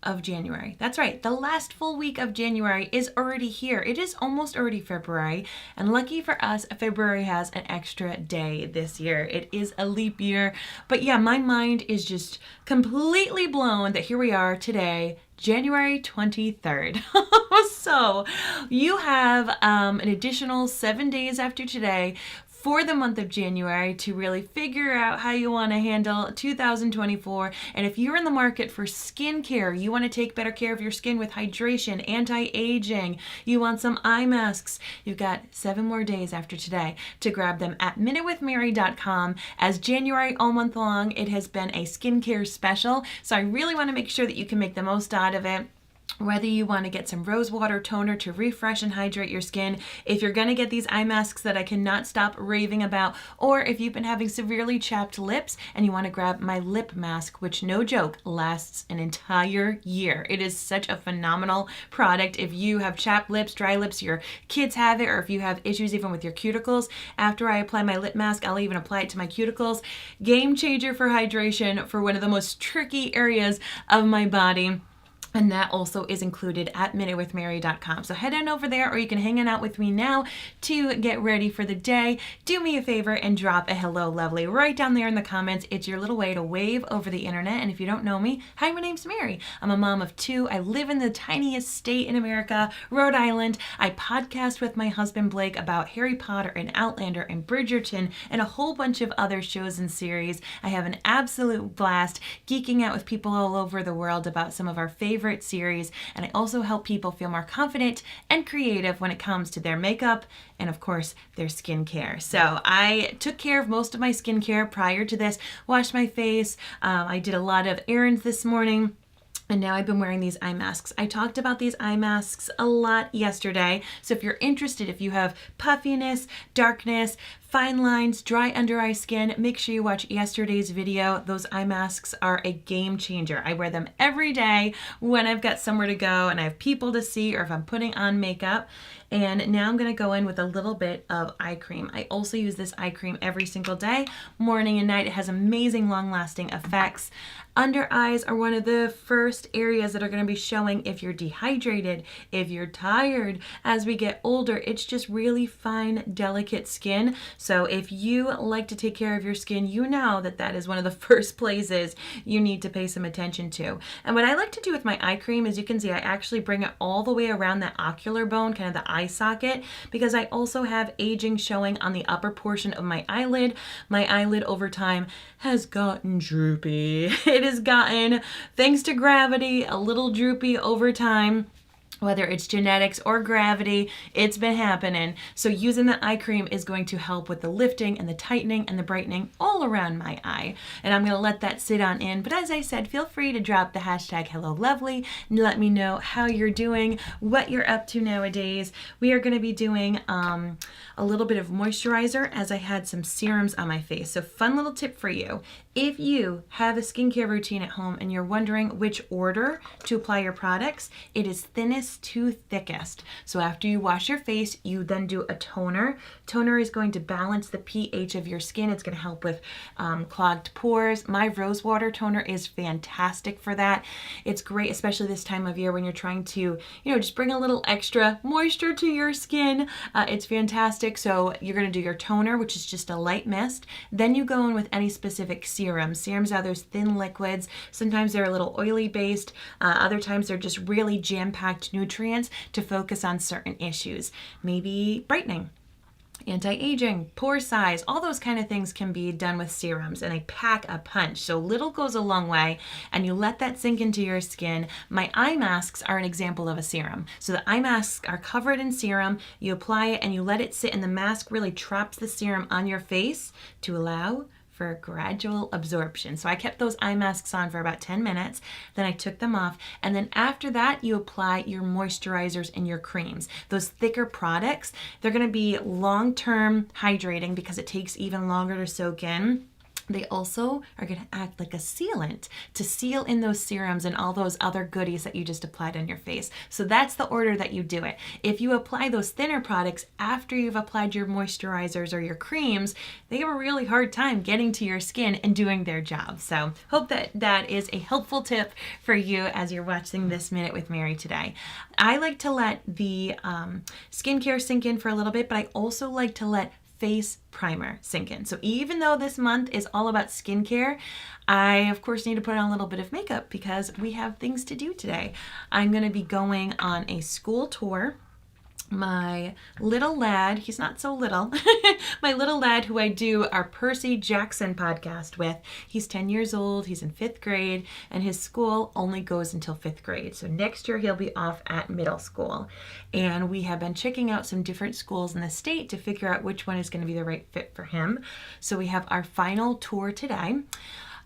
of January. That's right. The last full week of January is already here. It is almost already February. And lucky for us, February has an extra day this year. It is a leap year. But yeah, my mind is just completely blown that here we are today, January 23rd. So you have an additional 7 days after today for the month of January to really figure out how you want to handle 2024. And if you're in the market for skincare, you want to take better care of your skin with hydration, anti-aging, you want some eye masks, you've got 7 more days after today to grab them at minutewithmary.com. As January all month long, it has been a skincare special. So I really want to make sure that you can make the most out of it. Whether you want to get some rose water toner to refresh and hydrate your skin, if you're going to get these eye masks that I cannot stop raving about, or if you've been having severely chapped lips and you want to grab my lip mask, which no joke lasts an entire year. It is such a phenomenal product. If you have chapped lips, dry lips, your kids have it, or if you have issues even with your cuticles, after I apply my lip mask, I'll even apply it to my cuticles. Game changer for hydration for one of the most tricky areas of my body. And that also is included at minutewithmary.com. So head on over there, or you can hang out with me now to get ready for the day. Do me a favor and drop a hello lovely right down there in the comments. It's your little way to wave over the internet. And if you don't know me, hi, my name's Mary. I'm a mom of 2. I live in the tiniest state in America, Rhode Island. I podcast with my husband Blake about Harry Potter and Outlander and Bridgerton and a whole bunch of other shows and series. I have an absolute blast geeking out with people all over the world about some of our favorite series, and I also help people feel more confident and creative when it comes to their makeup and of course their skincare. So I took care of most of my skincare prior to this, washed my face, I did a lot of errands this morning. And now I've been wearing these eye masks. I talked about these eye masks a lot yesterday. So if you're interested, if you have puffiness, darkness, fine lines, dry under eye skin, make sure you watch yesterday's video. Those eye masks are a game changer. I wear them every day when I've got somewhere to go and I have people to see, or if I'm putting on makeup. And now I'm going to go in with a little bit of eye cream. I also use this eye cream every single day, morning and night. It has amazing long-lasting effects. Under eyes are one of the first areas that are going to be showing if you're dehydrated, if you're tired. As we get older, it's just really fine, delicate skin. So if you like to take care of your skin, you know that that is one of the first places you need to pay some attention to. And what I like to do with my eye cream, as you can see, I actually bring it all the way around the ocular bone, kind of the eye socket, because I also have aging showing on the upper portion of my eyelid. My eyelid over time has gotten droopy. It has gotten, thanks to gravity, a little droopy over time. Whether it's genetics or gravity, it's been happening. So using the eye cream is going to help with the lifting and the tightening and the brightening all around my eye. And I'm going to let that sit on in. But as I said, feel free to drop the hashtag HelloLovely and let me know how you're doing, what you're up to nowadays. We are going to be doing a little bit of moisturizer as I had some serums on my face. So fun little tip for you. If you have a skincare routine at home and you're wondering which order to apply your products, it is thinnest to thickest. So after you wash your face, you then do a toner. Toner is going to balance the pH of your skin. It's going to help with clogged pores. My rose water toner is fantastic for that. It's great, especially this time of year when you're trying to, just bring a little extra moisture to your skin. It's fantastic. So you're going to do your toner, which is just a light mist. Then you go in with any specific serum. Serums are those thin liquids. Sometimes they're a little oily based. Other times they're just really jam-packed nutrients to focus on certain issues. Maybe brightening, anti-aging, pore size, all those kind of things can be done with serums, and they pack a punch. So little goes a long way, and you let that sink into your skin. My eye masks are an example of a serum. So the eye masks are covered in serum. You apply it and you let it sit, and the mask really traps the serum on your face to allow for gradual absorption. So I kept those eye masks on for about 10 minutes, then I took them off, and then after that you apply your moisturizers and your creams. Those thicker products, they're going to be long-term hydrating because it takes even longer to soak in. They also are going to act like a sealant to seal in those serums and all those other goodies that you just applied on your face. So that's the order that you do it. If you apply those thinner products after you've applied your moisturizers or your creams, they have a really hard time getting to your skin and doing their job. So hope that that is a helpful tip for you as you're watching this Minute with Mary today. I like to let the skincare sink in for a little bit, but I also like to let face primer sink in. So even though this month is all about skincare, I of course need to put on a little bit of makeup because we have things to do today. I'm going to be going on a school tour. My little lad, he's not so little, my little lad who I do our Percy Jackson podcast with, he's 10 years old, he's in 5th grade, and his school only goes until 5th grade. So next year he'll be off at middle school. And we have been checking out some different schools in the state to figure out which one is going to be the right fit for him. So we have our final tour today.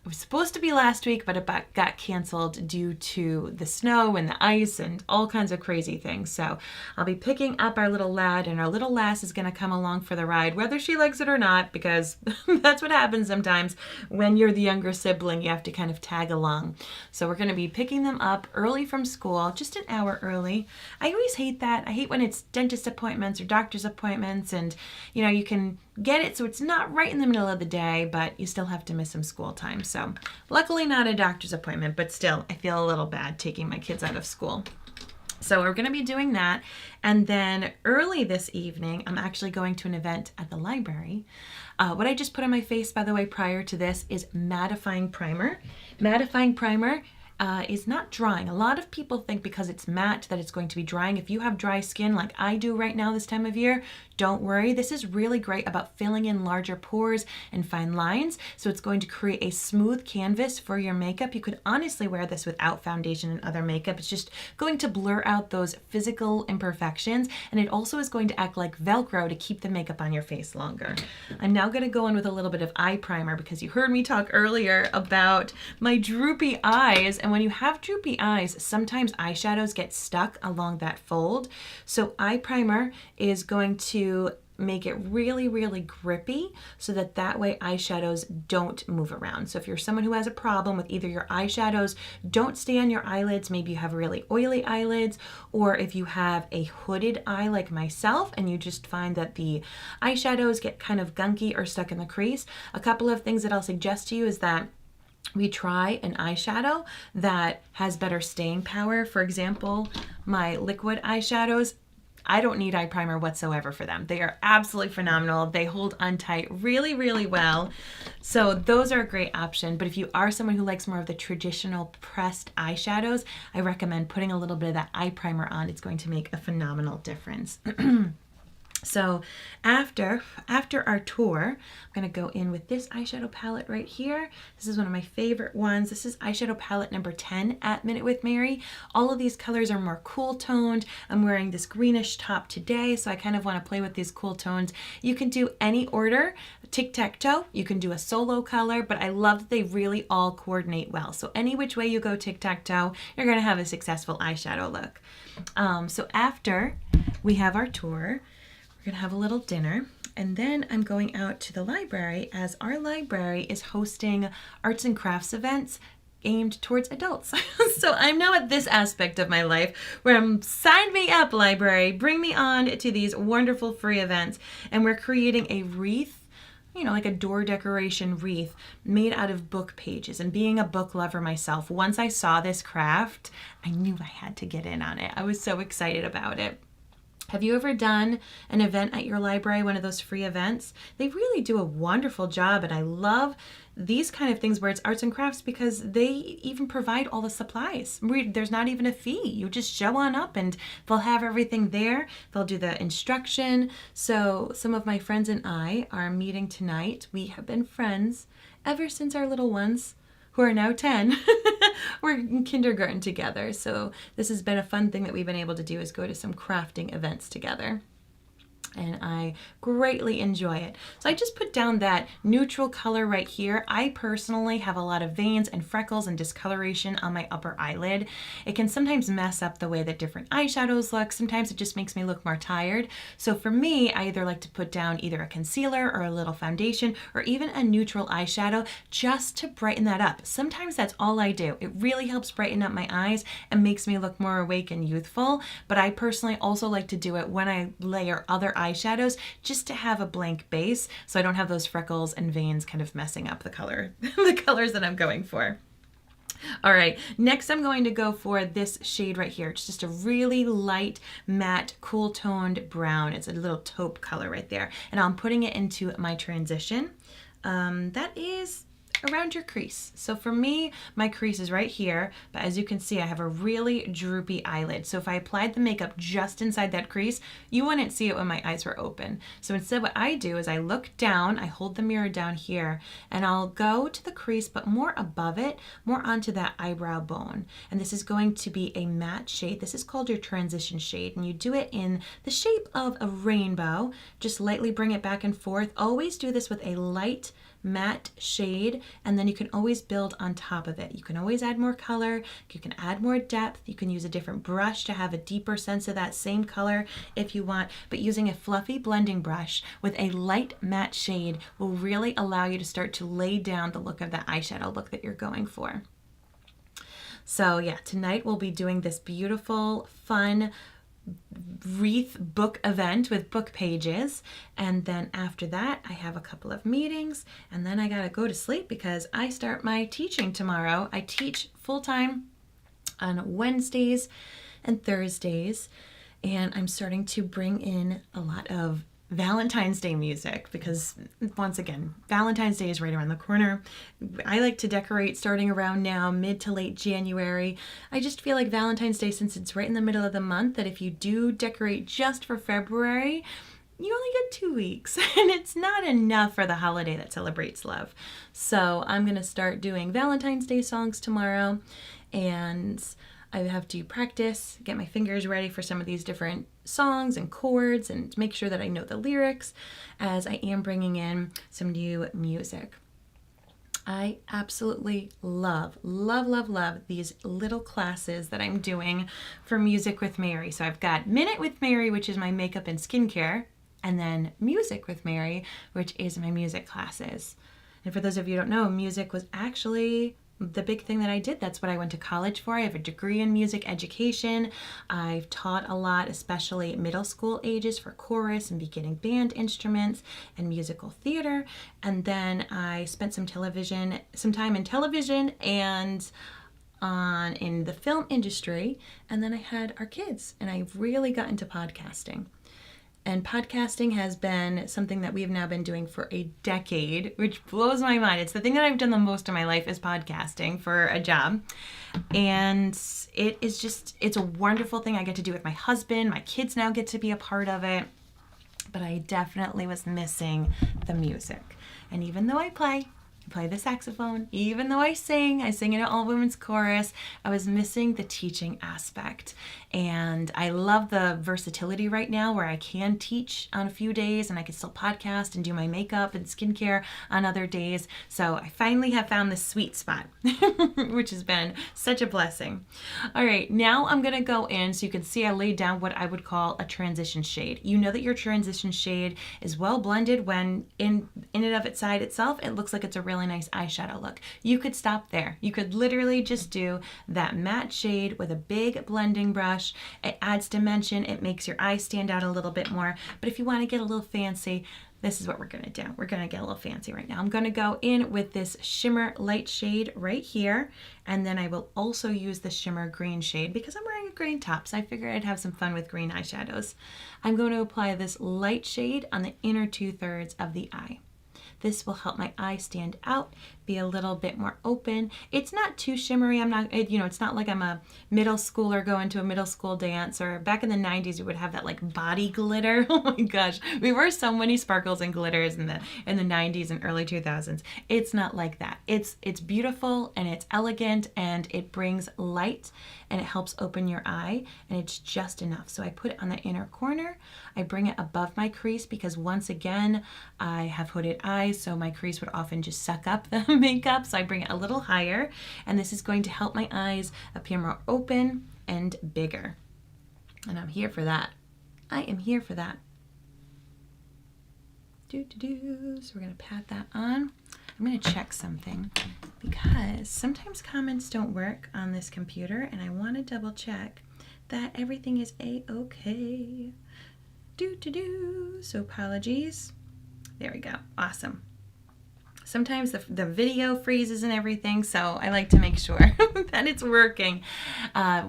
It was supposed to be last week, but it got canceled due to the snow and the ice and all kinds of crazy things. So I'll be picking up our little lad, and our little lass is going to come along for the ride, whether she likes it or not, because that's what happens sometimes when you're the younger sibling. You have to kind of tag along. So we're going to be picking them up early from school, just an hour early. I always hate that. I hate when it's dentist appointments or doctor's appointments, and you can get it so it's not right in the middle of the day, but you still have to miss some school time. So luckily not a doctor's appointment, but still I feel a little bad taking my kids out of school. So we're going to be doing that. And then early this evening, I'm actually going to an event at the library. What I just put on my face, by the way, prior to this is mattifying primer. Mattifying primer is not drying. A lot of people think because it's matte that it's going to be drying. If you have dry skin like I do right now this time of year, don't worry. This is really great about filling in larger pores and fine lines. So it's going to create a smooth canvas for your makeup. You could honestly wear this without foundation and other makeup. It's just going to blur out those physical imperfections. And it also is going to act like Velcro to keep the makeup on your face longer. I'm now going to go in with a little bit of eye primer because you heard me talk earlier about my droopy eyes. And when you have droopy eyes, sometimes eyeshadows get stuck along that fold. So eye primer is going to make it really, really grippy so that way eyeshadows don't move around. So if you're someone who has a problem with either your eyeshadows don't stay on your eyelids, maybe you have really oily eyelids, or if you have a hooded eye like myself and you just find that the eyeshadows get kind of gunky or stuck in the crease, a couple of things that I'll suggest to you is that we try an eyeshadow that has better staying power. For example, my liquid eyeshadows, I don't need eye primer whatsoever for them. They are absolutely phenomenal. They hold on tight really, really well. So those are a great option. But if you are someone who likes more of the traditional pressed eyeshadows, I recommend putting a little bit of that eye primer on. It's going to make a phenomenal difference. So after our tour, I'm going to go in with this eyeshadow palette right here. This is one of my favorite ones. This is eyeshadow palette number 10 at Minute with Mary. All of these colors are more cool toned. I'm wearing this greenish top today, so I kind of want to play with these cool tones. You can do any order, tic-tac-toe. You can do a solo color, but I love that they really all coordinate well. So any which way you go tic-tac-toe, you're going to have a successful eyeshadow look. So after we have our tour, we're going to have a little dinner, and then I'm going out to the library as our library is hosting arts and crafts events aimed towards adults. So I'm now at this aspect of my life where I'm sign me up, library, bring me on to these wonderful free events, and we're creating a wreath, like a door decoration wreath made out of book pages. And being a book lover myself, once I saw this craft, I knew I had to get in on it. I was so excited about it. Have you ever done an event at your library, one of those free events? They really do a wonderful job, and I love these kind of things where it's arts and crafts because they even provide all the supplies. There's not even a fee. You just show on up and they'll have everything there. They'll do the instruction. So some of my friends and I are meeting tonight. We have been friends ever since our little ones, who are now 10, we're in kindergarten together. So this has been a fun thing that we've been able to do, is go to some crafting events together. and I greatly enjoy it. So I just put down that neutral color right here. I personally have a lot of veins and freckles and discoloration on my upper eyelid. It can sometimes mess up the way that different eyeshadows look. Sometimes it just makes me look more tired. So for me, I either like to put down either a concealer or a little foundation or even a neutral eyeshadow just to brighten that up. Sometimes that's all I do. It really helps brighten up my eyes and makes me look more awake and youthful. But I personally also like to do it when I layer other eyeshadows just to have a blank base so I don't have those freckles and veins kind of messing up the color, the colors that I'm going for. All right, next I'm going to go for this shade right here. It's just a really light, matte, cool toned brown. It's a little taupe color right there. And I'm putting it into my transition. That is around your crease. So for me, my crease is right here, but as you can see, I have a really droopy eyelid. So if I applied the makeup just inside that crease, you wouldn't see it when my eyes were open. So instead what I do is I look down, I hold the mirror down here, and I'll go to the crease, but more above it, more onto that eyebrow bone. And this is going to be a matte shade. This is called your transition shade, and you do it in the shape of a rainbow. Just lightly bring it back and forth. Always do this with a light matte shade, and then you can always build on top of it. You can always add more color, you can add more depth, you can use a different brush to have a deeper sense of that same color if you want, but using a fluffy blending brush with a light matte shade will really allow you to start to lay down the look of that eyeshadow look that you're going for. So yeah, tonight we'll be doing this beautiful, fun wreath book event with book pages, and then after that I have a couple of meetings, and then I gotta go to sleep because I start my teaching tomorrow. I teach full-time on Wednesdays and Thursdays, and I'm starting to bring in a lot of Valentine's Day music because, once again, Valentine's Day is right around the corner. I like to decorate starting around now, mid to late January. I just feel like Valentine's Day, since it's right in the middle of the month, that if you do decorate just for February, you only get 2 weeks, and it's not enough for the holiday that celebrates love. So I'm going to start doing Valentine's Day songs tomorrow, and I have to practice, get my fingers ready for some of these different songs and chords and make sure that I know the lyrics as I am bringing in some new music. I absolutely love these little classes that I'm doing for Music with Mary. So I've got Minute with Mary, which is my makeup and skincare, and then Music with Mary, which is my music classes. And for those of you who don't know, music was actually the big thing that I did. That's what I went to college for. I have a degree in music education. I've taught a lot, especially middle school ages, for chorus and beginning band instruments and musical theater. And then I spent some time in television and in the film industry. And then I had our kids, and I really got into podcasting. And podcasting has been something that we've now been doing for a decade, which blows my mind. It's the thing that I've done the most in my life is podcasting for a job. And it's a wonderful thing I get to do with my husband. My kids now get to be a part of it. But I definitely was missing the music. And even though I play the saxophone, even though I sing in an all-women's chorus, I was missing the teaching aspect. And I love the versatility right now where I can teach on a few days and I can still podcast and do my makeup and skincare on other days. So I finally have found this sweet spot, which has been such a blessing. All right, now I'm gonna go in so you can see I laid down what I would call a transition shade. You know that your transition shade is well blended when in and of itself, it looks like it's a really nice eyeshadow look. You could stop there. You could literally just do that matte shade with a big blending brush. It adds dimension. It makes your eyes stand out a little bit more. But if you want to get a little fancy, this is what we're going to do. We're going to get a little fancy right now. I'm going to go in with this shimmer light shade right here. And then I will also use the shimmer green shade because I'm wearing a green top. So I figured I'd have some fun with green eyeshadows. I'm going to apply this light shade on the inner 2/3 of the eye. This will help my eye stand out, be a little bit more open. It's not too shimmery. It's not like I'm a middle schooler going to a middle school dance, or back in the 90s we would have that like body glitter. Oh my gosh, we were so many sparkles and glitters in the 90s and early 2000s. It's not like that. It's beautiful and it's elegant and it brings light and it helps open your eye, and it's just enough. So I put it on the inner corner. I bring it above my crease because once again, I have hooded eyes, so my crease would often just suck up the makeup. So I bring it a little higher, and this is going to help my eyes appear more open and bigger. And I'm here for that. I am here for that. So we're gonna pat that on. I'm gonna check something because sometimes comments don't work on this computer, and I want to double check that everything is a-okay. So apologies. There we go. Awesome. Sometimes the video freezes and everything, so I like to make sure that it's working.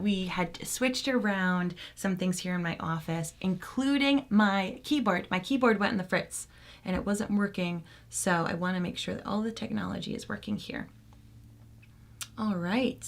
We had switched around some things here in my office, including my keyboard. My keyboard went in the fritz and it wasn't working, so I want to make sure that all the technology is working here. All right.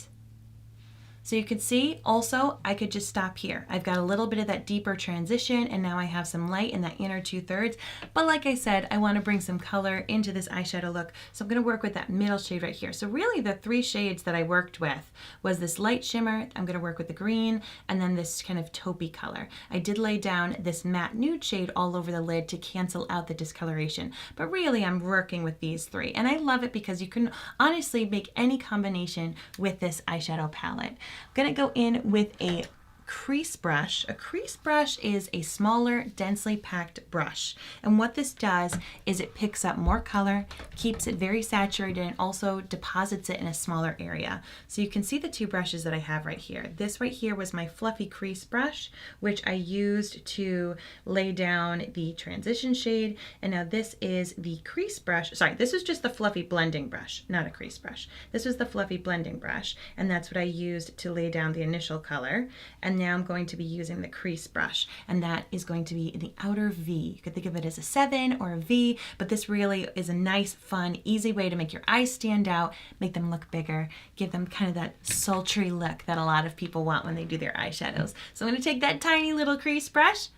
So you can see also I could just stop here. I've got a little bit of that deeper transition, and now I have some light in that inner 2/3. But like I said, I want to bring some color into this eyeshadow look. So I'm going to work with that middle shade right here. So really the 3 shades that I worked with was this light shimmer. I'm going to work with the green, and then this kind of taupey color. I did lay down this matte nude shade all over the lid to cancel out the discoloration. But really I'm working with these 3. And I love it because you can honestly make any combination with this eyeshadow palette. I'm going to go in with a crease brush. A crease brush is a smaller, densely packed brush. And what this does is it picks up more color, keeps it very saturated, and also deposits it in a smaller area. So you can see the 2 brushes that I have right here. This right here was my fluffy crease brush, which I used to lay down the transition shade. And now this is the crease brush. Sorry, this was just the fluffy blending brush, not a crease brush. This was the fluffy blending brush, and that's what I used to lay down the initial color. And now I'm going to be using the crease brush, and that is going to be the outer V. You could think of it as a 7 or a V, but this really is a nice, fun, easy way to make your eyes stand out, make them look bigger, give them kind of that sultry look that a lot of people want when they do their eyeshadows. So I'm going to take that tiny little crease brush,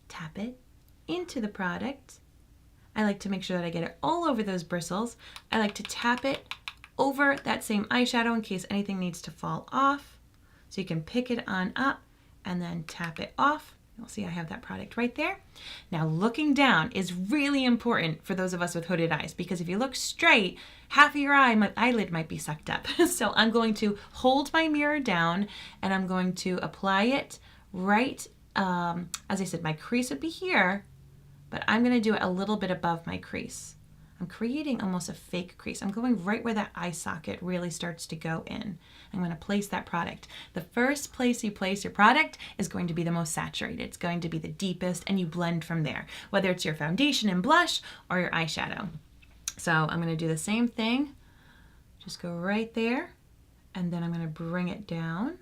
tap it into the product. I like to make sure that I get it all over those bristles. I like to tap it over that same eyeshadow in case anything needs to fall off. So you can pick it on up and then tap it off. You'll see I have that product right there. Now looking down is really important for those of us with hooded eyes, because if you look straight, half of your eyelid might be sucked up. So I'm going to hold my mirror down and I'm going to apply it right, as I said, my crease would be here, but I'm going to do it a little bit above my crease. I'm creating almost a fake crease. I'm going right where that eye socket really starts to go in. I'm going to place that product. The first place you place your product is going to be the most saturated. It's going to be the deepest, and you blend from there, whether it's your foundation and blush or your eyeshadow. So I'm going to do the same thing. Just go right there, and then I'm going to bring it down.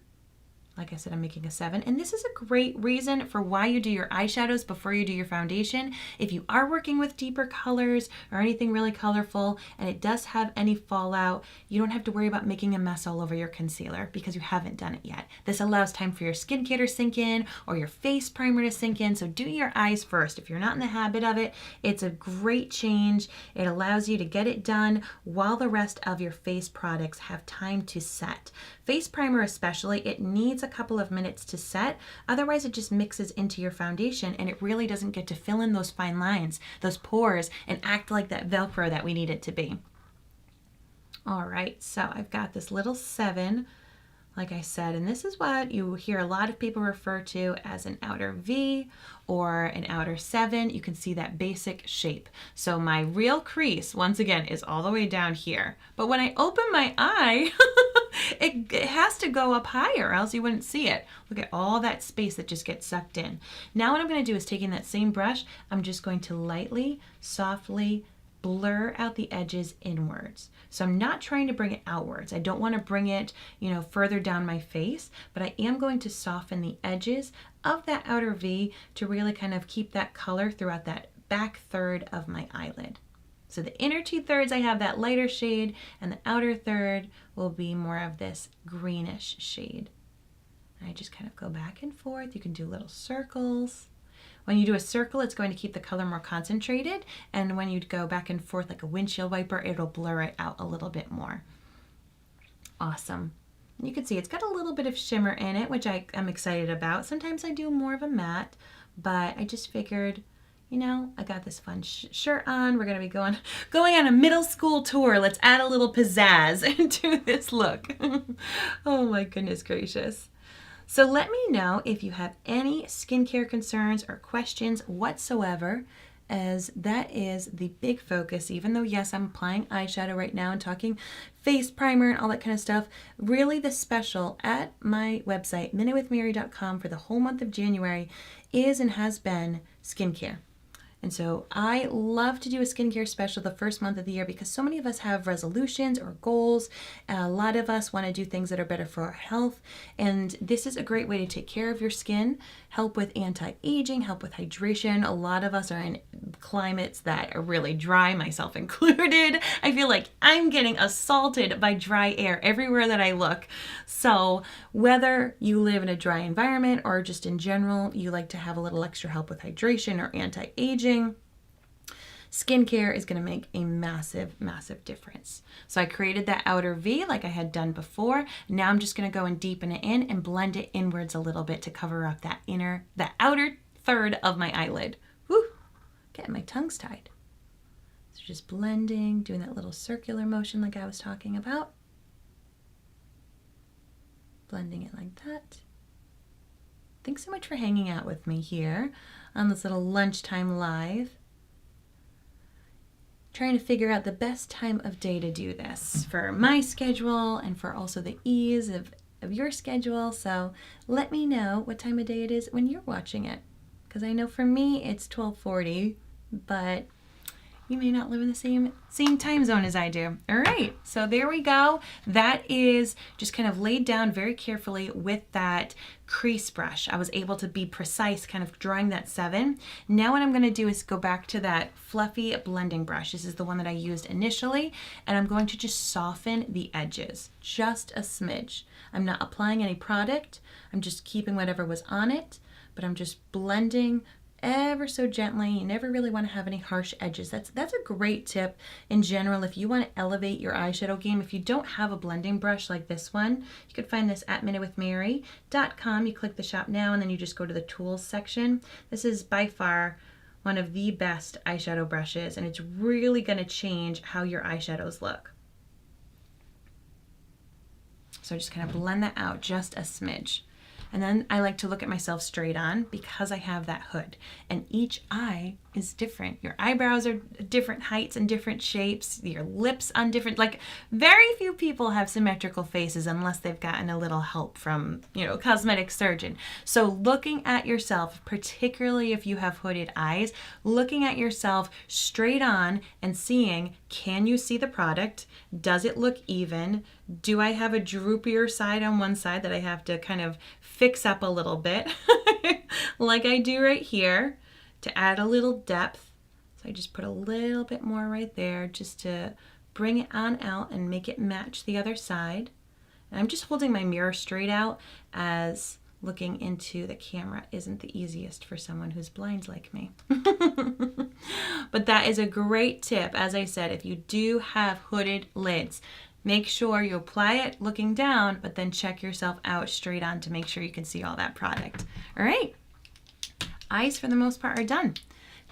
Like I said, I'm making a 7. And this is a great reason for why you do your eyeshadows before you do your foundation. If you are working with deeper colors or anything really colorful and it does have any fallout, you don't have to worry about making a mess all over your concealer because you haven't done it yet. This allows time for your skincare to sink in or your face primer to sink in. So do your eyes first. If you're not in the habit of it, it's a great change. It allows you to get it done while the rest of your face products have time to set. Face primer especially, it needs a couple of minutes to set. Otherwise, it just mixes into your foundation and it really doesn't get to fill in those fine lines, those pores, and act like that Velcro that we need it to be. All right, so I've got this little 7, like I said, and this is what you hear a lot of people refer to as an outer V or an outer 7. You can see that basic shape. So my real crease, once again, is all the way down here. But when I open my eye, it has to go up higher or else you wouldn't see it. Look at all that space that just gets sucked in. Now what I'm going to do is taking that same brush, I'm just going to lightly, softly blur out the edges inwards. So I'm not trying to bring it outwards. I don't want to bring it, further down my face, but I am going to soften the edges of that outer V to really kind of keep that color throughout that back third of my eyelid. So the inner 2/3 I have that lighter shade, and the outer third will be more of this greenish shade. And I just kind of go back and forth. You can do little circles. When you do a circle, it's going to keep the color more concentrated, and when you go back and forth like a windshield wiper, it'll blur it out a little bit more. Awesome. You can see it's got a little bit of shimmer in it, which I'm excited about. Sometimes I do more of a matte, but I just figured, you know, I got this fun shirt on. We're going to be going on a middle school tour. Let's add a little pizzazz into this look. Oh my goodness gracious. So let me know if you have any skincare concerns or questions whatsoever, as that is the big focus. Even though, yes, I'm applying eyeshadow right now and talking face primer and all that kind of stuff, really the special at my website, minutewithmary.com, for the whole month of January is and has been skincare. And so I love to do a skincare special the first month of the year because so many of us have resolutions or goals. A lot of us want to do things that are better for our health. And this is a great way to take care of your skin, help with anti-aging, help with hydration. A lot of us are in climates that are really dry, myself included. I feel like I'm getting assaulted by dry air everywhere that I look. So whether you live in a dry environment or just in general, you like to have a little extra help with hydration or anti-aging, skincare is going to make a massive, massive difference. So I created that outer V like I had done before. Now I'm just going to go and deepen it in and blend it inwards a little bit to cover up that outer third of my eyelid. Whew, getting my tongues tied. So just blending, doing that little circular motion like I was talking about. Blending it like that. Thanks so much for hanging out with me here on this little lunchtime live. Trying to figure out the best time of day to do this for my schedule and for also the ease of your schedule. So let me know what time of day it is when you're watching it, because I know for me it's 12:40, but you may not live in the same time zone as I do. All right, so there we go. That is just kind of laid down very carefully with that crease brush. I was able to be precise, kind of drawing that 7. Now what I'm going to do is go back to that fluffy blending brush. This is the one that I used initially, and I'm going to just soften the edges, just a smidge. I'm not applying any product. I'm just keeping whatever was on it, but I'm just blending ever so gently. You never really want to have any harsh edges. That's a great tip in general if you want to elevate your eyeshadow game. If you don't have a blending brush like this one, you could find this at minutewithmary.com. You click the shop now and then you just go to the tools section. This is by far one of the best eyeshadow brushes, and it's really going to change how your eyeshadows look. So just kind of blend that out just a smidge. And then I like to look at myself straight on because I have that hood, and each eye is different. Your eyebrows are different heights and different shapes, your lips on different, like very few people have symmetrical faces unless they've gotten a little help from, a cosmetic surgeon. So looking at yourself, particularly if you have hooded eyes, looking at yourself straight on and seeing, can you see the product? Does it look even? Do I have a droopier side on one side that I have to kind of fix up a little bit like I do right here to add a little depth? So I just put a little bit more right there just to bring it on out and make it match the other side. And I'm just holding my mirror straight out, as looking into the camera isn't the easiest for someone who's blind like me. But that is a great tip. As I said, if you do have hooded lids, make sure you apply it looking down, but then check yourself out straight on to make sure you can see all that product. All right, eyes for the most part are done.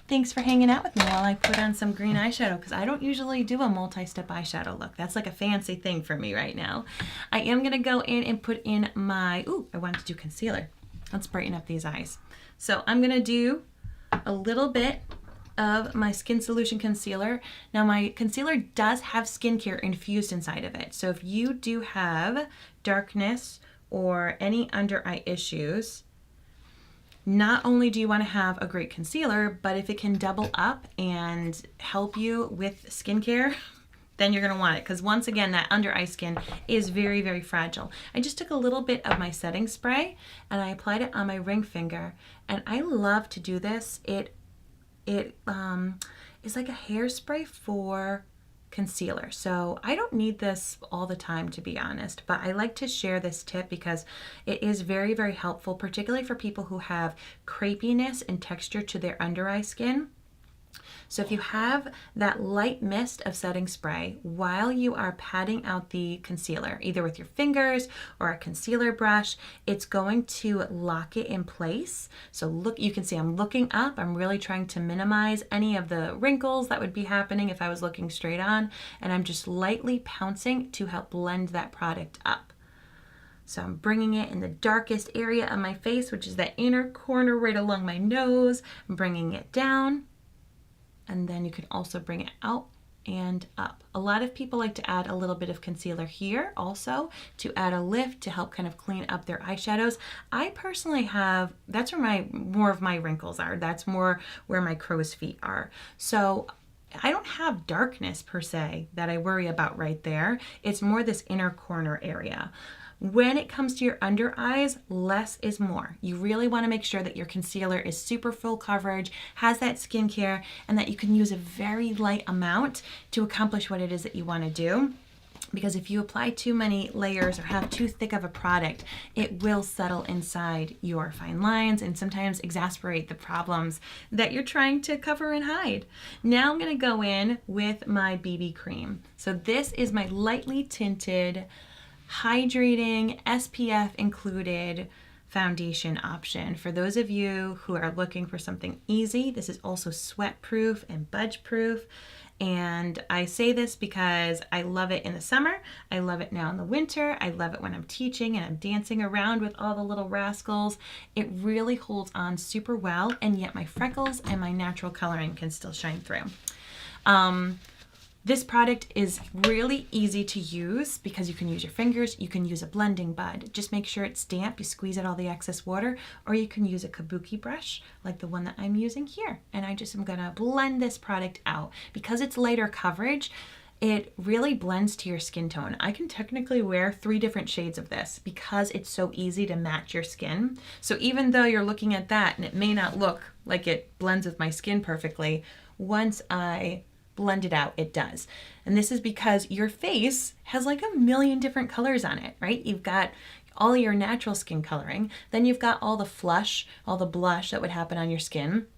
Thanks for hanging out with me while I put on some green eyeshadow, because I don't usually do a multi-step eyeshadow look. That's like a fancy thing for me right now. I am going to go in and put in my, I wanted to do concealer. Let's brighten up these eyes. So I'm going to do a little bit of my Skin Solution concealer. Now my concealer does have skincare infused inside of it. So if you do have darkness or any under eye issues, not only do you want to have a great concealer, but if it can double up and help you with skincare, then you're going to want it, because once again, that under eye skin is very, very fragile. I just took a little bit of my setting spray and I applied it on my ring finger, and I love to do this. It is like a hairspray for concealer. So I don't need this all the time, to be honest, but I like to share this tip because it is very, very helpful, particularly for people who have crepiness and texture to their under eye skin. So if you have that light mist of setting spray while you are patting out the concealer, either with your fingers or a concealer brush, it's going to lock it in place. So look, you can see I'm looking up. I'm really trying to minimize any of the wrinkles that would be happening if I was looking straight on, and I'm just lightly pouncing to help blend that product up. So I'm bringing it in the darkest area of my face, which is that inner corner right along my nose. I'm bringing it down. And then you can also bring it out and up. A lot of people like to add a little bit of concealer here also to add a lift to help kind of clean up their eyeshadows. I personally have, that's where more of my wrinkles are. That's more where my crow's feet are. So I don't have darkness per se that I worry about right there. It's more this inner corner area. When it comes to your under eyes, less is more. You really want to make sure that your concealer is super full coverage, has that skincare, and that you can use a very light amount to accomplish what it is that you want to do. Because if you apply too many layers or have too thick of a product, it will settle inside your fine lines and sometimes exacerbate the problems that you're trying to cover and hide. Now I'm going to go in with my BB cream. So this is my lightly tinted, hydrating, SPF included foundation option. For those of you who are looking for something easy, this is also sweat proof and budge proof. And I say this because I love it in the summer. I love it now in the winter. I love it when I'm teaching and I'm dancing around with all the little rascals. It really holds on super well, and yet my freckles and my natural coloring can still shine through. This product is really easy to use because you can use your fingers, you can use a blending bud. Just make sure it's damp, you squeeze out all the excess water, or you can use a kabuki brush like the one that I'm using here. And I just am gonna blend this product out. Because it's lighter coverage, it really blends to your skin tone. I can technically wear 3 different shades of this because it's so easy to match your skin. So even though you're looking at that and it may not look like it blends with my skin perfectly, once I blend it out, it does. And this is because your face has like a million different colors on it, right? You've got all your natural skin coloring, then you've got all the flush, all the blush that would happen on your skin.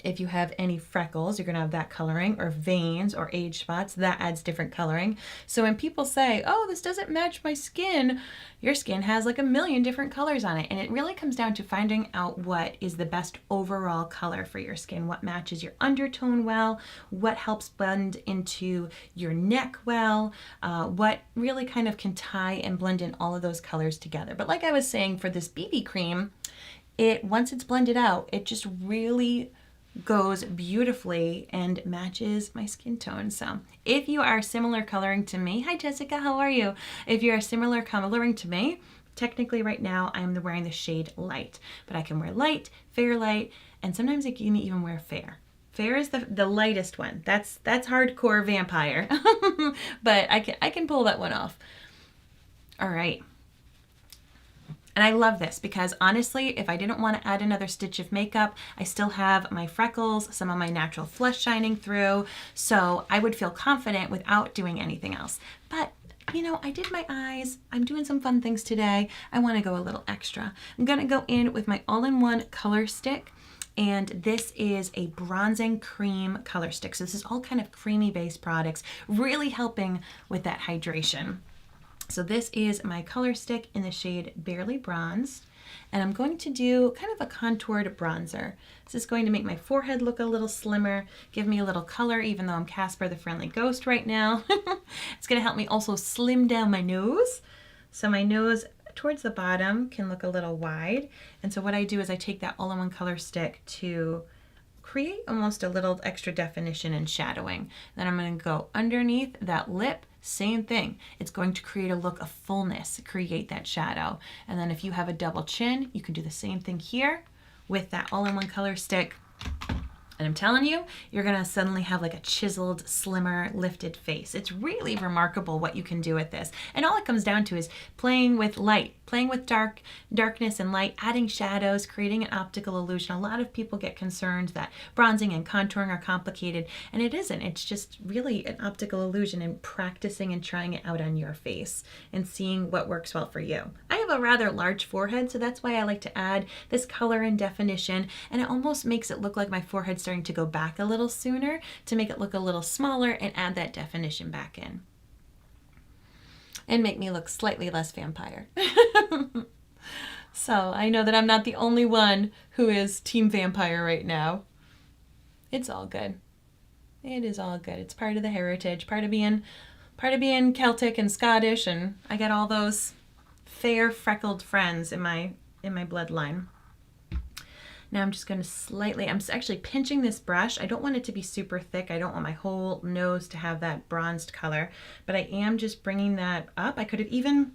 If you have any freckles, you're going to have that coloring, or veins or age spots, that adds different coloring. So when people say, oh, this doesn't match my skin, your skin has like a million different colors on it. And it really comes down to finding out what is the best overall color for your skin, what matches your undertone well, what helps blend into your neck well, what really kind of can tie and blend in all of those colors together. But like I was saying, for this BB cream, once it's blended out, it just really goes beautifully and matches my skin tone. So if you are similar coloring to me, hi Jessica, how are you? If you are similar coloring to me, technically right now I'm wearing the shade light, but I can wear light, fair light, and sometimes I can even wear fair. Fair is the lightest one. That's hardcore vampire, but I can pull that one off. All right. And I love this because honestly, if I didn't want to add another stitch of makeup, I still have my freckles, some of my natural flush shining through, so I would feel confident without doing anything else. But you know, I did my eyes, I'm doing some fun things today, I want to go a little extra. I'm going to go in with my all-in-one color stick, and this is a bronzing cream color stick. So this is all kind of creamy based products, really helping with that hydration. So this is my color stick in the shade Barely Bronzed, and I'm going to do kind of a contoured bronzer. This is going to make my forehead look a little slimmer, give me a little color even though I'm Casper the Friendly Ghost right now. It's going to help me also slim down my nose. So my nose towards the bottom can look a little wide, and so what I do is I take that all-in-one color stick to create almost a little extra definition and shadowing. Then I'm going to go underneath that lip. Same thing. It's going to create a look of fullness, create that shadow. And then if you have a double chin, you can do the same thing here with that all-in-one color stick And I'm telling you, you're gonna suddenly have like a chiseled, slimmer, lifted face. It's really remarkable what you can do with this. And all it comes down to is playing with light, playing with darkness and light, adding shadows, creating an optical illusion. A lot of people get concerned that bronzing and contouring are complicated, and it isn't. It's just really an optical illusion and practicing and trying it out on your face and seeing what works well for you. I have a rather large forehead, so that's why I like to add this color and definition, and it almost makes it look like my forehead's starting to go back a little sooner to make it look a little smaller and add that definition back in and make me look slightly less vampire. So I know that I'm not the only one who is team vampire right now. It's all good. It is all good. It's part of the heritage, part of being Celtic and Scottish, and I get all those fair freckled friends in my bloodline. Now I'm just going to I'm actually pinching this brush. I don't want it to be super thick. I don't want my whole nose to have that bronzed color, but I am just bringing that up. I could have even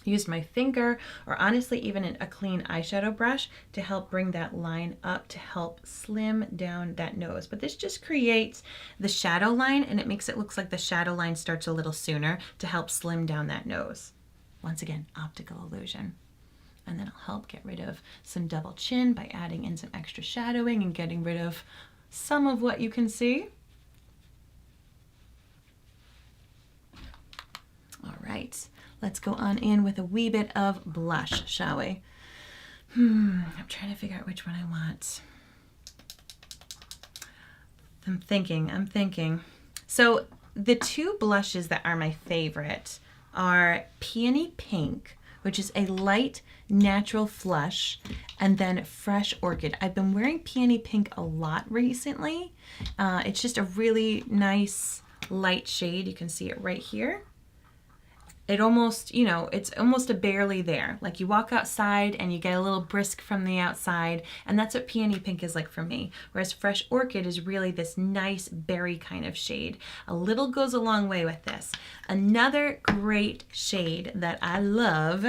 used my finger or honestly even a clean eyeshadow brush to help bring that line up to help slim down that nose. But this just creates the shadow line, and it makes it look like the shadow line starts a little sooner to help slim down that nose. Once again, optical illusion. And then I'll help get rid of some double chin by adding in some extra shadowing and getting rid of some of what you can see. All right, let's go on in with a wee bit of blush, shall we? I'm trying to figure out which one I want. I'm thinking. So the two blushes that are my favorite are Peony Pink, which is a light natural flush, and then Fresh Orchid. I've been wearing Peony Pink a lot recently. It's just a really nice light shade. You can see it right here. It almost, it's almost a barely there. Like you walk outside and you get a little brisk from the outside, and that's what Peony Pink is like for me. Whereas Fresh Orchid is really this nice berry kind of shade. A little goes a long way with this. Another great shade that I love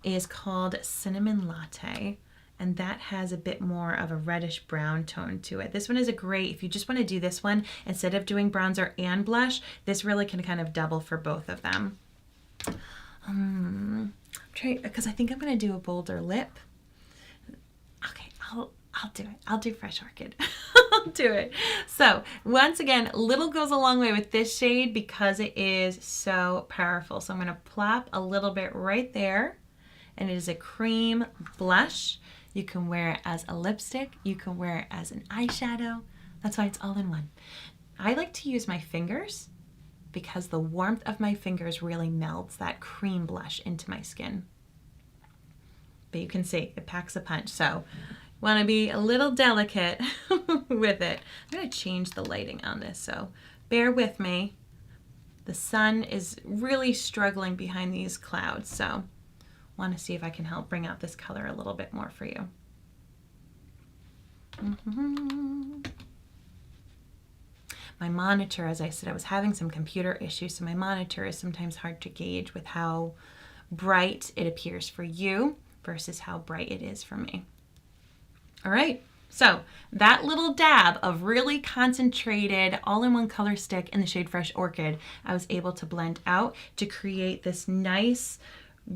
is called Cinnamon Latte, and that has a bit more of a reddish brown tone to it. This one is a great, if you just want to do this one, instead of doing bronzer and blush, this really can kind of double for both of them. Because I think I'm going to do a bolder lip. Okay, I'll do it. I'll do Fresh Orchid. I'll do it. So once again, little goes a long way with this shade because it is so powerful. So I'm going to plop a little bit right there, and it is a cream blush. You can wear it as a lipstick. You can wear it as an eyeshadow. That's why it's all in one. I like to use my fingers because the warmth of my fingers really melts that cream blush into my skin. But you can see it packs a punch. So want to be a little delicate with it. I'm going to change the lighting on this, so bear with me. The sun is really struggling behind these clouds, so want to see if I can help bring out this color a little bit more for you. My monitor, as I said, I was having some computer issues, so my monitor is sometimes hard to gauge with how bright it appears for you versus how bright it is for me. All right, so that little dab of really concentrated all-in-one color stick in the shade Fresh Orchid, I was able to blend out to create this nice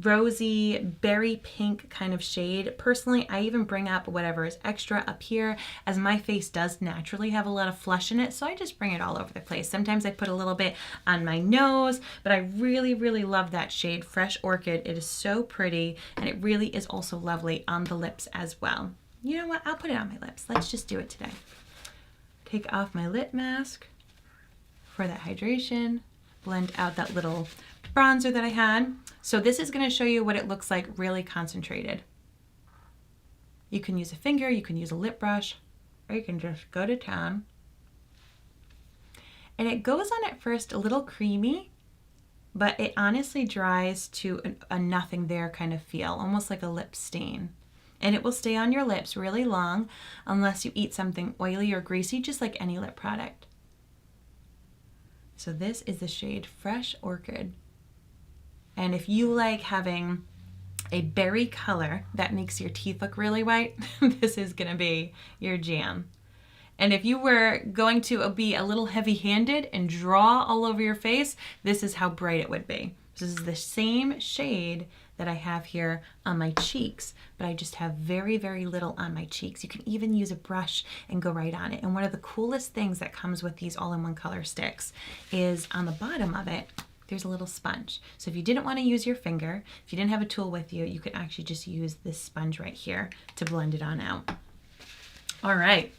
rosy berry pink kind of shade. Personally, I even bring up whatever is extra up here, as my face does naturally have a lot of flush in it, so I just bring it all over the place. Sometimes I put a little bit on my nose, but I really, really love that shade Fresh Orchid. It is so pretty, and it really is also lovely on the lips as well. You know what? I'll put it on my lips. Let's just do it today. Take off my lip mask for that hydration. Blend out that little bronzer that I had. So this is going to show you what it looks like really concentrated. You can use a finger, you can use a lip brush, or you can just go to town. And it goes on at first a little creamy, but it honestly dries to a nothing there kind of feel, almost like a lip stain. And it will stay on your lips really long unless you eat something oily or greasy, just like any lip product. So this is the shade Fresh Orchid. And if you like having a berry color that makes your teeth look really white, this is gonna be your jam. And if you were going to be a little heavy-handed and draw all over your face, this is how bright it would be. This is the same shade that I have here on my cheeks, but I just have very, very little on my cheeks. You can even use a brush and go right on it. And one of the coolest things that comes with these all-in-one color sticks is on the bottom of it, there's a little sponge. So if you didn't want to use your finger, if you didn't have a tool with you, you could actually just use this sponge right here to blend it on out. All right,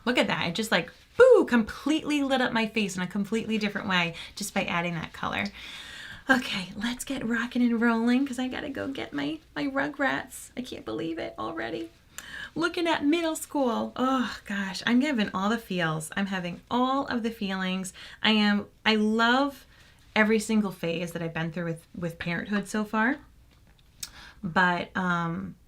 look at that. It just like, boo, completely lit up my face in a completely different way just by adding that color. Okay, let's get rocking and rolling because I gotta go get my Rugrats. I can't believe it already. Looking at middle school. Oh gosh, I'm having all the feels. I'm having all of the feelings. I love every single phase that I've been through with parenthood so far. But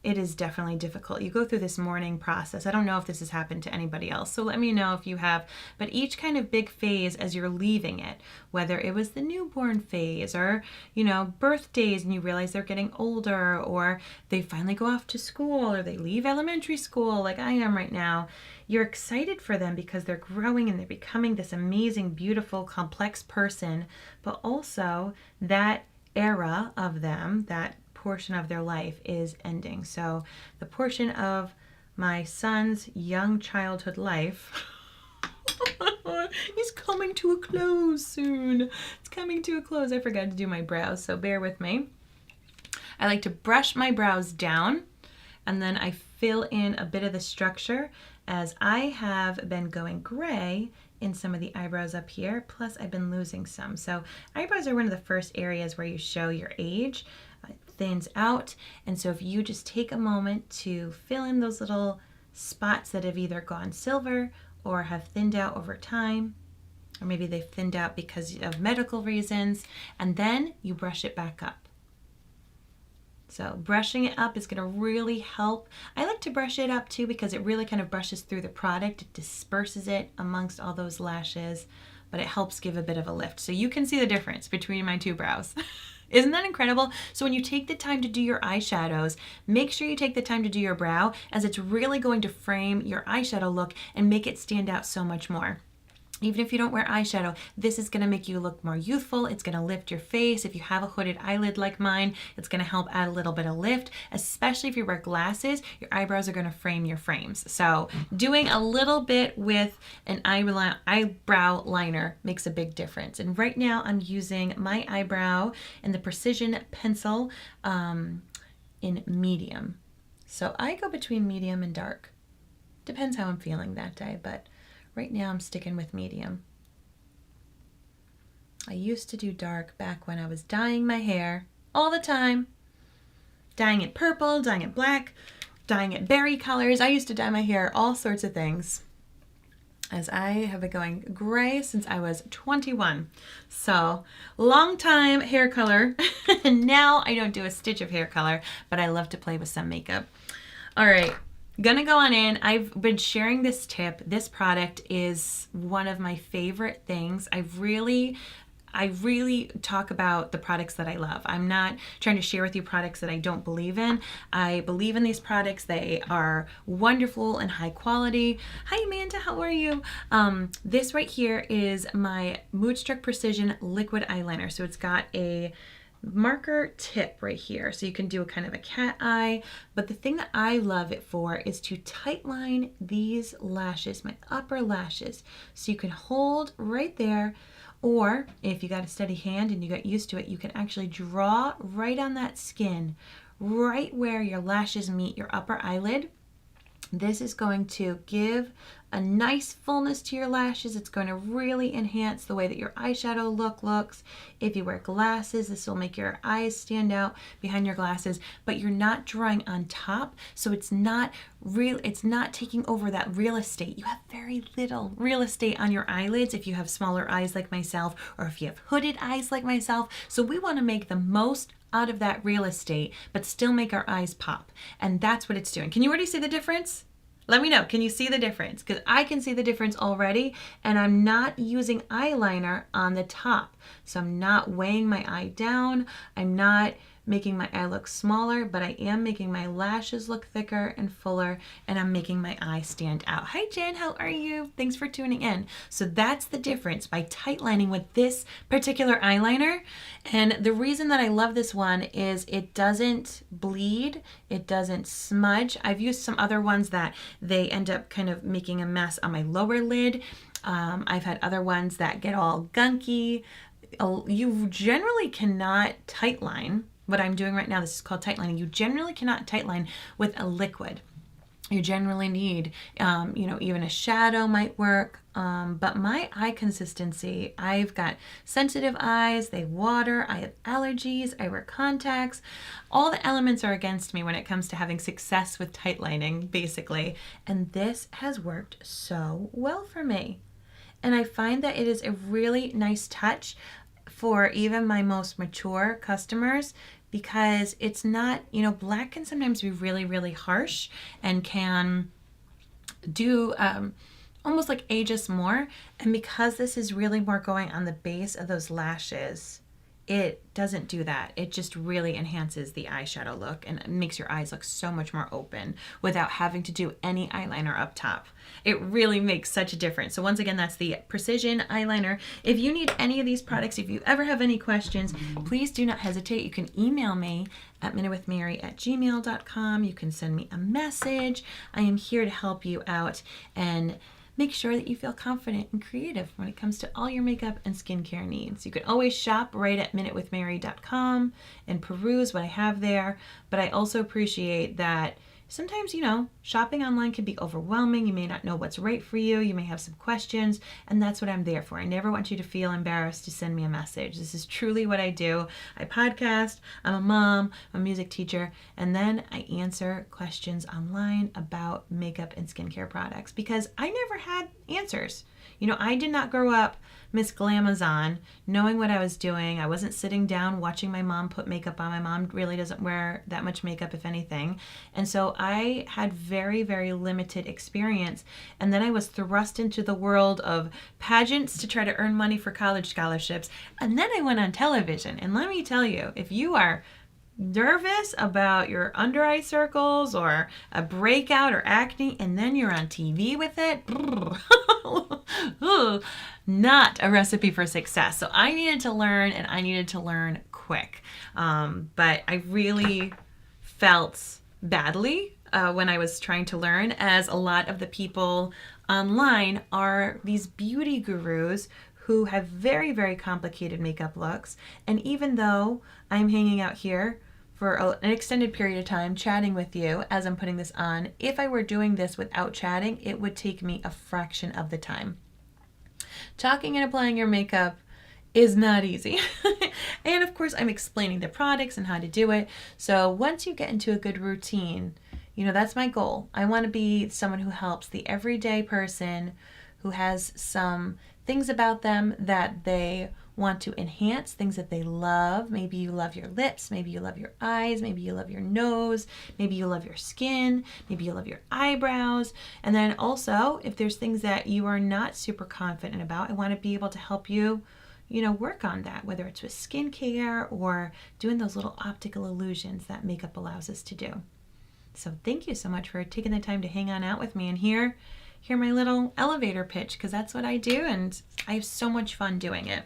it is definitely difficult. You go through this mourning process. I don't know if this has happened to anybody else, so let me know if you have. But each kind of big phase as you're leaving it, whether it was the newborn phase or, you know, birthdays and you realize they're getting older, or they finally go off to school, or they leave elementary school like I am right now, you're excited for them because they're growing and they're becoming this amazing, beautiful, complex person. But also that era of them, that portion of their life is ending. So the portion of my son's young childhood life is coming to a close soon. It's coming to a close. I forgot to do my brows, so bear with me. I like to brush my brows down and then I fill in a bit of the structure as I have been going gray in some of the eyebrows up here, plus I've been losing some. So eyebrows are one of the first areas where you show your age. It thins out, and so if you just take a moment to fill in those little spots that have either gone silver or have thinned out over time, or maybe they've thinned out because of medical reasons, and then you brush it back up. So brushing it up is going to really help. I like to brush it up too because it really kind of brushes through the product. It disperses it amongst all those lashes, but it helps give a bit of a lift. So you can see the difference between my two brows. Isn't that incredible? So when you take the time to do your eyeshadows, make sure you take the time to do your brow, as it's really going to frame your eyeshadow look and make it stand out so much more. Even if you don't wear eyeshadow, this is going to make you look more youthful. It's going to lift your face. If you have a hooded eyelid like mine, it's going to help add a little bit of lift, especially if you wear glasses. Your eyebrows are going to frame your frames. So doing a little bit with an eyebrow liner makes a big difference. And right now I'm using my eyebrow in the Precision Pencil in medium. So I go between medium and dark. Depends how I'm feeling that day, but right now I'm sticking with medium. I used to do dark back when I was dyeing my hair all the time. Dyeing it purple, dyeing it black, dyeing it berry colors. I used to dye my hair all sorts of things, as I have been going gray since I was 21. So long time hair color. And now I don't do a stitch of hair color, but I love to play with some makeup. All right. Gonna go on in. I've been sharing this tip. This product is one of my favorite things. I really talk about the products that I love. I'm not trying to share with you products that I don't believe in. I believe in these products. They are wonderful and high quality. Hi Amanda, how are you? This right here is my Moodstruck Precision Liquid Eyeliner. So it's got a marker tip right here, so you can do a kind of a cat eye, but the thing that I love it for is to tightline these lashes, my upper lashes, so you can hold right there, or if you got a steady hand and you got used to it, you can actually draw right on that skin, right where your lashes meet your upper eyelid. This is going to give a nice fullness to your lashes. It's going to really enhance the way that your eyeshadow look looks. If you wear glasses, this will make your eyes stand out behind your glasses, but you're not drawing on top, so it's not taking over that real estate. You have very little real estate on your eyelids if you have smaller eyes like myself, or if you have hooded eyes like myself. So we want to make the most out of that real estate, but still make our eyes pop. And that's what it's doing. Can you already see the difference? Let me know. Can you see the difference? Because I can see the difference already, and I'm not using eyeliner on the top. So I'm not weighing my eye down. I'm not making my eye look smaller, but I am making my lashes look thicker and fuller, and I'm making my eye stand out. Hi Jen, how are you? Thanks for tuning in. So that's the difference by tightlining with this particular eyeliner. And the reason that I love this one is it doesn't bleed, it doesn't smudge. I've used some other ones that they end up kind of making a mess on my lower lid. I've had other ones that get all gunky. You generally cannot tightline. What I'm doing right now, this is called tightlining. You generally cannot tightline with a liquid. You generally need, even a shadow might work. But my eye consistency, I've got sensitive eyes, they water, I have allergies, I wear contacts. All the elements are against me when it comes to having success with tightlining, basically. And this has worked so well for me. And I find that it is a really nice touch for even my most mature customers, because it's not, black can sometimes be really, really harsh and can do almost like age us more. And because this is really more going on the base of those lashes, it doesn't do that. It just really enhances the eyeshadow look and makes your eyes look so much more open without having to do any eyeliner up top. It really makes such a difference. So once again, that's the Precision Eyeliner. If you need any of these products, if you ever have any questions, please do not hesitate. You can email me at minutewithmary@gmail.com. You can send me a message. I am here to help you out and make sure that you feel confident and creative when it comes to all your makeup and skincare needs. You can always shop right at minutewithmary.com and peruse what I have there. But I also appreciate that sometimes, shopping online can be overwhelming. You may not know what's right for you. You may have some questions, and that's what I'm there for. I never want you to feel embarrassed to send me a message. This is truly what I do. I podcast, I'm a mom, I'm a music teacher, and then I answer questions online about makeup and skincare products because I never had answers. I did not grow up Miss Glamazon, knowing what I was doing. I wasn't sitting down watching my mom put makeup on. My mom really doesn't wear that much makeup, if anything. And so I had very, very limited experience. And then I was thrust into the world of pageants to try to earn money for college scholarships. And then I went on television. And let me tell you, if you are nervous about your under eye circles or a breakout or acne, and then you're on TV with it, not a recipe for success. So I needed to learn, and I needed to learn quick. But I really felt badly when I was trying to learn, as a lot of the people online are these beauty gurus who have very, very complicated makeup looks. And even though I'm hanging out here for an extended period of time chatting with you as I'm putting this on, if I were doing this without chatting, it would take me a fraction of the time. Talking and applying your makeup is not easy. And of course, I'm explaining the products and how to do it. So once you get into a good routine, that's my goal. I want to be someone who helps the everyday person who has some things about them that they want to enhance, things that they love. Maybe you love your lips, maybe you love your eyes, maybe you love your nose, maybe you love your skin, maybe you love your eyebrows. And then also, if there's things that you are not super confident about, I want to be able to help you, work on that, whether it's with skincare or doing those little optical illusions that makeup allows us to do. So thank you so much for taking the time to hang on out with me and hear my little elevator pitch, because that's what I do, and I have so much fun doing it.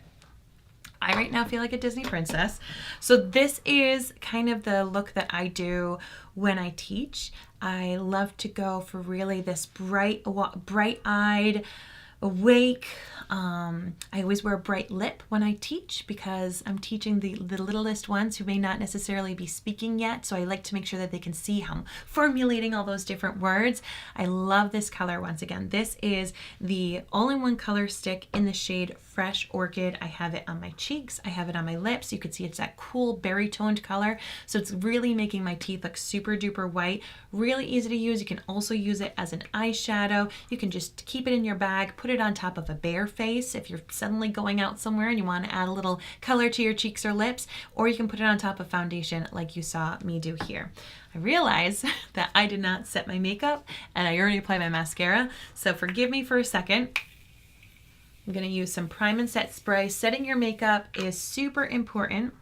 I right now feel like a Disney princess. So this is kind of the look that I do when I teach. I love to go for really this bright-eyed, awake. I always wear a bright lip when I teach because I'm teaching the littlest ones who may not necessarily be speaking yet. So I like to make sure that they can see how I'm formulating all those different words. I love this color once again. This is the all-in-one color stick in the shade Fresh Orchid. I have it on my cheeks. I have it on my lips. You can see it's that cool berry toned color. So it's really making my teeth look super duper white. Really easy to use. You can also use it as an eyeshadow. You can just keep it in your bag, put it on top of a bare face if you're suddenly going out somewhere and you want to add a little color to your cheeks or lips, or you can put it on top of foundation like you saw me do here. I realize that I did not set my makeup and I already applied my mascara, so forgive me for a second. I'm going to use some Prime and Set spray. Setting your makeup is super important.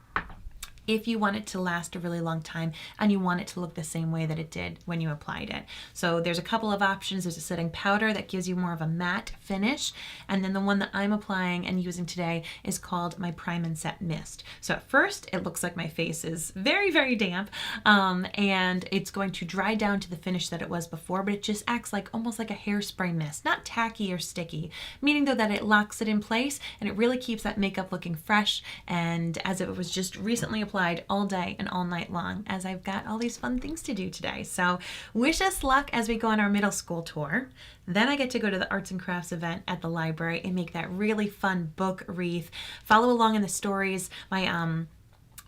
if you want it to last a really long time and you want it to look the same way that it did when you applied it. So there's a couple of options. There's a setting powder that gives you more of a matte finish, and then the one that I'm applying and using today is called my Prime and Set Mist. So at first it looks like my face is very, very damp, and it's going to dry down to the finish that it was before, but it just acts like almost like a hairspray mist, not tacky or sticky, meaning though that it locks it in place and it really keeps that makeup looking fresh and as if it was just recently applied all day and all night long, as I've got all these fun things to do today. So wish us luck as we go on our middle school tour. Then I get to go to the arts and crafts event at the library and make that really fun book wreath. Follow along in the stories, my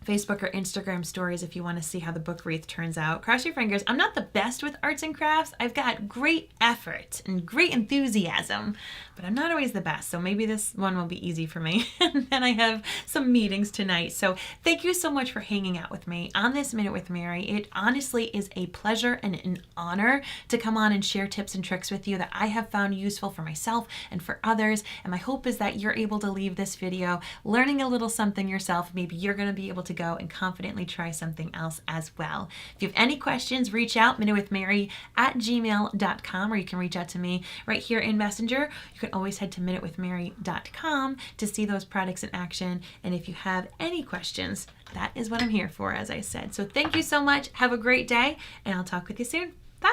Facebook or Instagram stories if you want to see how the book wreath turns out. Cross your fingers. I'm not the best with arts and crafts. I've got great effort and great enthusiasm, but I'm not always the best. So maybe this one will be easy for me. And then I have some meetings tonight. So thank you so much for hanging out with me on this Minute with Mary. It honestly is a pleasure and an honor to come on and share tips and tricks with you that I have found useful for myself and for others. And my hope is that you're able to leave this video learning a little something yourself. Maybe you're going to be able to go and confidently try something else as well. If you have any questions, reach out, minutewithmary@gmail.com, or you can reach out to me right here in Messenger. You can always head to minutewithmary.com to see those products in action. And if you have any questions, that is what I'm here for, as I said. So thank you so much. Have a great day, and I'll talk with you soon.